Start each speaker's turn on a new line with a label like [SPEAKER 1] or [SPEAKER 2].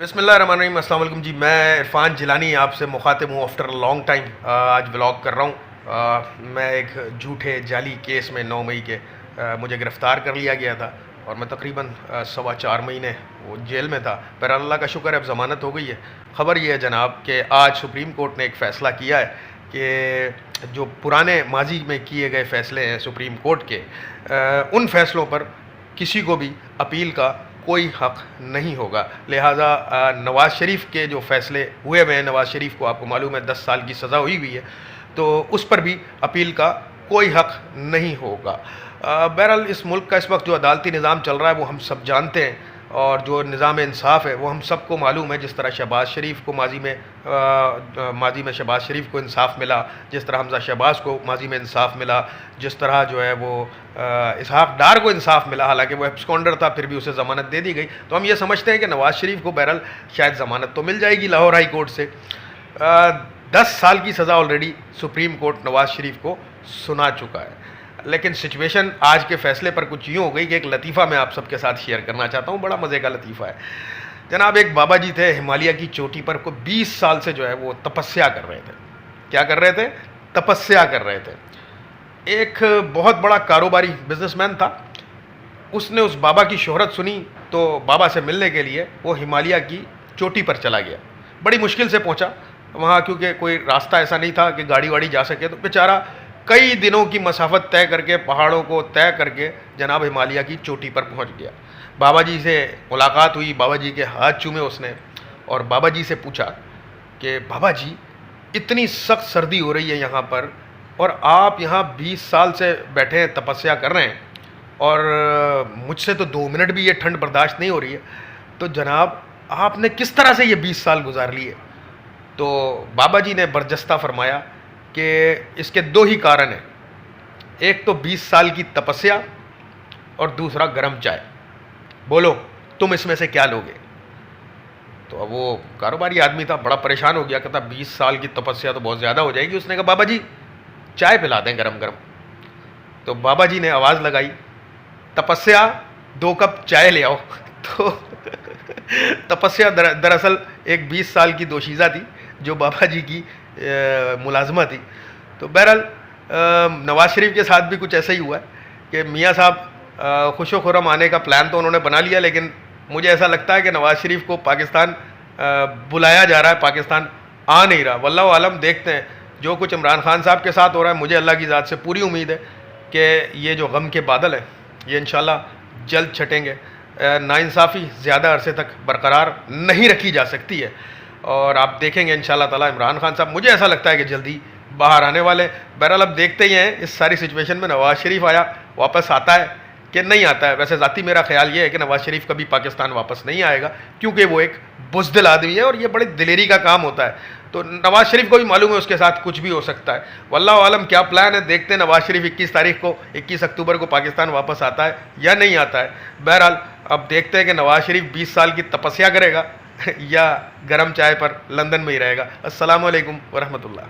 [SPEAKER 1] बिस्मिल्लाहिर्रहमानिर्रहीम, अस्सलाम वालेकुम जी। मैं इरफान जिलानी आपसे मुखातिब हूँ आफ्टर लॉन्ग टाइम। आज व्लॉग कर रहा हूँ। मैं एक झूठे जाली केस में 9 मई के मुझे गिरफ़्तार कर लिया गया था और मैं तकरीबन 4.25 महीने वो जेल में था। पर अल्लाह का शुक्र है अब ज़मानत हो गई है। ख़बर यह है जनाब कि आज सुप्रीम कोर्ट ने एक फ़ैसला किया है कि जो पुराने माजी में किए गए फ़ैसले हैं सुप्रीम कोर्ट के, उन फ़ैसलों पर किसी को भी अपील का कोई हक़ नहीं होगा। लिहाजा नवाज़ शरीफ के जो फ़ैसले हुए हुए हैं, नवाज़ शरीफ को आपको मालूम है 10 साल की सज़ा हुई है, तो उस पर भी अपील का कोई हक़ नहीं होगा। बहरहाल इस मुल्क का इस वक्त जो अदालती निज़ाम चल रहा है वो हम सब जानते हैं, और जो निज़ाम इंसाफ़ है वो हम सबको मालूम है। जिस तरह शहबाज शरीफ को माजी में शहबाज शरीफ को इंसाफ़ मिला, जिस तरह हमज़ा शहबाज को माजी में इंसाफ़ मिला, जिस तरह जो है वो इसहाक़ डार को इंसाफ़ मिला, हालांकि वो एब्सकॉन्डर था फिर भी उसे ज़मानत दे दी गई। तो हम ये समझते हैं कि नवाज़ शरीफ को बहरहाल शायद ज़मानत तो मिल जाएगी लाहौर हाई कोर्ट से। 10 साल की सज़ा already supreme court Nawaz Sharif को सुना चुका है। लेकिन सिचुएशन आज के फ़ैसले पर कुछ यूँ हो गई कि एक लतीफ़ा मैं आप सबके साथ शेयर करना चाहता हूँ। बड़ा मज़े का लतीफ़ा है जनाब। एक बाबा जी थे हिमालय की चोटी पर, को 20 साल से जो है वो तपस्या कर रहे थे। क्या कर रहे थे? तपस्या कर रहे थे। एक बहुत बड़ा कारोबारी बिजनेसमैन था, उसने उस बाबा की शोहरत सुनी तो बाबा से मिलने के लिए वो हिमालय की चोटी पर चला गया। बड़ी मुश्किल से पहुंचा वहाँ, क्योंकि कोई रास्ता ऐसा नहीं था कि गाड़ी वाड़ी जा सके। तो बेचारा कई दिनों की मसाफत तय करके, पहाड़ों को तय करके जनाब हिमालय की चोटी पर पहुँच गया। बाबा जी से मुलाकात हुई, बाबा जी के हाथ चूमे उसने और बाबा जी से पूछा कि बाबा जी, इतनी सख्त सर्दी हो रही है यहाँ पर और आप यहाँ 20 साल से बैठे हैं, तपस्या कर रहे हैं, और मुझसे तो 2 मिनट भी ये ठंड बर्दाश्त नहीं हो रही है, तो जनाब आपने किस तरह से ये 20 साल गुजार लिए? तो बाबा जी ने बरजस्ता फरमाया कि इसके 2 ही कारण हैं। एक तो 20 साल की तपस्या और दूसरा गर्म चाय। बोलो तुम इसमें से क्या लोगे? तो अब वो कारोबारी आदमी था, बड़ा परेशान हो गया, कहता 20 साल की तपस्या तो बहुत ज़्यादा हो जाएगी। उसने कहा बाबा जी चाय पिला दें गरम गरम। तो बाबा जी ने आवाज़ लगाई, तपस्या 2 कप चाय ले आओ। तो तपस्या दरअसल एक 20 साल की दोशीज़ा थी जो बाबा जी की मुलाजमा थी। तो बहरहाल नवाज़ शरीफ के साथ भी कुछ ऐसा ही हुआ है कि मियाँ साहब खुशो खुरम आने का प्लान तो उन्होंने बना लिया, लेकिन मुझे ऐसा लगता है कि नवाज़ शरीफ को पाकिस्तान बुलाया जा रहा है, पाकिस्तान आ नहीं रहा। वल्लाहु आलम, देखते हैं जो कुछ इमरान खान साहब के साथ हो रहा है। मुझे अल्लाह की ज़ात से पूरी उम्मीद है कि ये जो गम के बादल हैं ये इंशाल्लाह जल्द छटेंगे। नाइंसाफ़ी ज़्यादा अरसे तक बरकरार नहीं रखी जा सकती है, और आप देखेंगे इंशाल्लाह ताला इमरान खान साहब, मुझे ऐसा लगता है कि जल्दी बाहर आने वाले। बहरहाल अब देखते ही हैं इस सारी सिचुएशन में नवाज़ शरीफ वापस आता है कि नहीं आता है। वैसे ज़ाती मेरा ख्याल ये है कि नवाज़ शरीफ कभी पाकिस्तान वापस नहीं आएगा, क्योंकि वो एक बुज़दिल आदमी है और ये बड़ी दिलेरी का काम होता है। तो नवाज़ शरीफ को भी मालूम है उसके साथ कुछ भी हो सकता है। वल्लाहु आलम क्या प्लान है, देखते हैं नवाज़ शरीफ 21 अक्टूबर को पाकिस्तान वापस आता है या नहीं आता है। बहरहाल अब देखते हैं कि नवाज़ शरीफ 20 साल की तपस्या करेगा या गरम चाय पर लंदन में ही रहेगा। अस्सलामु अलैकुम वरहमतुल्लाह।